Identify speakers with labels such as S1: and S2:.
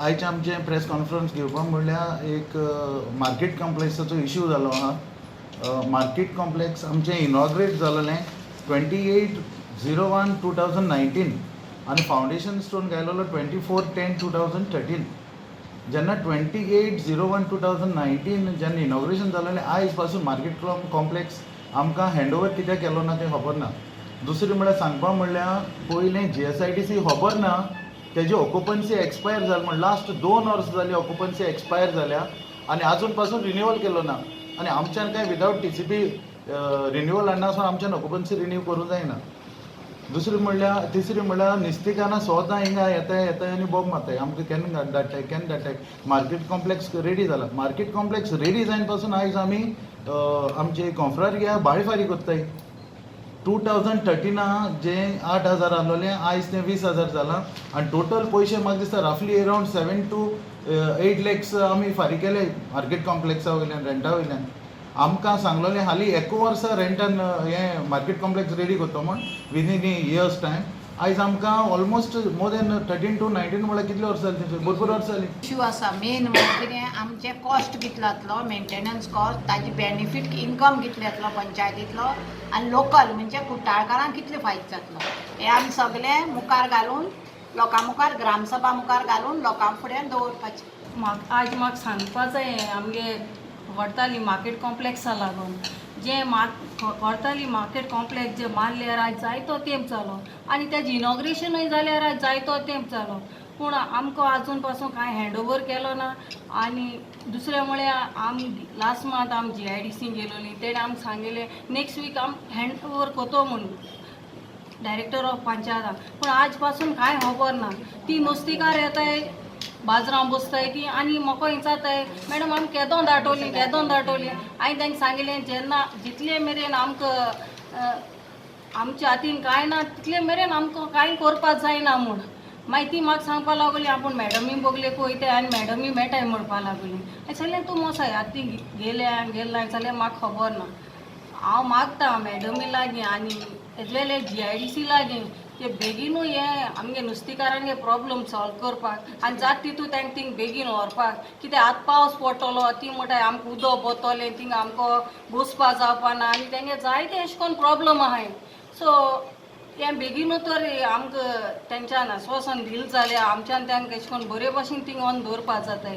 S1: आयचे आमचे press conference घेवपाक म्हणल्यार एक मार्केट कॉम्प्लेक्साचो इश्यू जालो आहा. मार्केट कॉम्प्लेक्स आमचें इनॉग्रेट जालेलें 28/01/2019 आनी फावंडेशन स्टोन घायलेलो 24/10/2013. जेन्ना 28/01/2019 जेन्ना इनॉग्रेशन जालेलें आयज पासून मार्केट कॉम्प्लेक्स आमकां हँडओवर कित्याक केलो ना तें खबर ना. दुसरें म्हणल्यार सांगपा म्हणल्यार पयलें GSITC खबर ना तेजी ऑक्युपन्सी एक्सपायर जाली म्हण लास्ट 2 वर्स जाली ऑक्युपन्सी एक्सपायर जाल्या आनी आजून पासून रिन्यूवल केलो ना. आनी आमच्यान काय विदावट TCP रिन्यूवल हाडनासतना आमच्यान ऑक्युपन्सी रिन्यू करूंक जायना. तिसरी म्हणल्यार निस्तिकाना सोदां हिंगा येताय आनी बॉम्ब मारताय आमकां केन्ना धाडटाय मार्केट कॉम्प्लेक्स रेडी जाला. मार्केट कॉम्प्लेक्स रेडी जायन पासून आयज आमी आमचे कॉन्फ्रारिया बाळी फारी करताय. 2013 जे 8,000 आहलोलें आयज तें 20,000 जालां आनी टोटल पयशे म्हाका दिसता रफली अरावंड 7 to 8 lakhs आमी फारीक केले मार्केट कॉम्प्लेक्सा वयल्यान रेंटा वयल्यान. आमकां सांगलोलें हालीं 1 वर्सा रेंटान हें मार्केट कॉम्प्लेक्स रेडी करता म्हण विदीन इयर्स टायम. आयज आमकां ऑलमोस्ट मोर देन 13 to 19 म्हळ्यार कितले वर्सां जालीं तेंचे भरपूर वर्सां जालीं.
S2: इश्यू आसा मेन म्हणजे कितें आमचे कॉस्ट कितलो जातलो मेंटेनन्स कॉस्ट ताजी बेनिफीट इनकम कितलो येतलो पंचायतींतलो आनी लोकल म्हणजे कुट्टाळकारांक कितले फायदो जातलो हें आमी सगळें मुखार घालून लोकां मुखार ग्रामसभा मुखार घालून लोकां फुडें दवरपाचें.
S3: आज म्हाका सांगपा जाय आमगे कोर्ताली मार्केट कॉम्प्लेक्सा लागून जे कोर्ताली मार्केट कॉम्प्लेक्स जे मारल्यार आज जायतो तेंप जालो आनी तेजें इनॉग्रेशनूय जाल्यार आज जायतो तेंप जालो पूण आमकां आजून पासून कांय हँडओवर केलो ना. आनी दुसरें म्हळ्यार आमी लास्ट मंथ आमी GIDC गेलोलीं तेणें आमकां सांगिल्लें नेक्स्ट वीक आमी हँडओवर कोतो म्हणून डायरेक्टर ऑफ पंचायताक. पूण आज पासून कांय खबर ना. ती नुस्तेकार येताय बाजरां बसताय ती आनी म्हाका विचारताय मॅडम आमी केदों धाडटोली हांवें तांकां सांगिल्लें जेन्ना जितले मेरेन आमकां आमच्या हातीन कांय ना तितले मेरेन आमकां कांय करपाक जायना म्हूण. मागीर ती म्हाका सांगपा लागली आपूण मॅडमी बोगले पळयताय आनी मॅडमी मेळटाय म्हणपा लागली. हांवें सांगलें तूं मोसा हाती गेल्या जाल्यार म्हाका खबर ना. हांव मागता मॅडमी लागीं आनी एज वेल एज GIDC लागीं ते बेगीनूय हें आमगे नुस्तेकारांगे प्रॉब्लम सॉल्व करपाक आनी जाता तितू तांकां थिंग बेगीन व्हरपाक. कित्याक आतां पावस पडटलो ती म्हणटाय आमकां उदक बतलें थिंग आमकां बसपा जावपा ना आनी तेंगे जायते अशें करून प्रॉब्लम आहाय. सो तें बेगीनूच तर आमकां तेंच्यान आश्वासन दिलें जाल्यार आमच्यान तांकां अशें करून बरे भाशेन थिंग व्हरून दवरपा जाताय.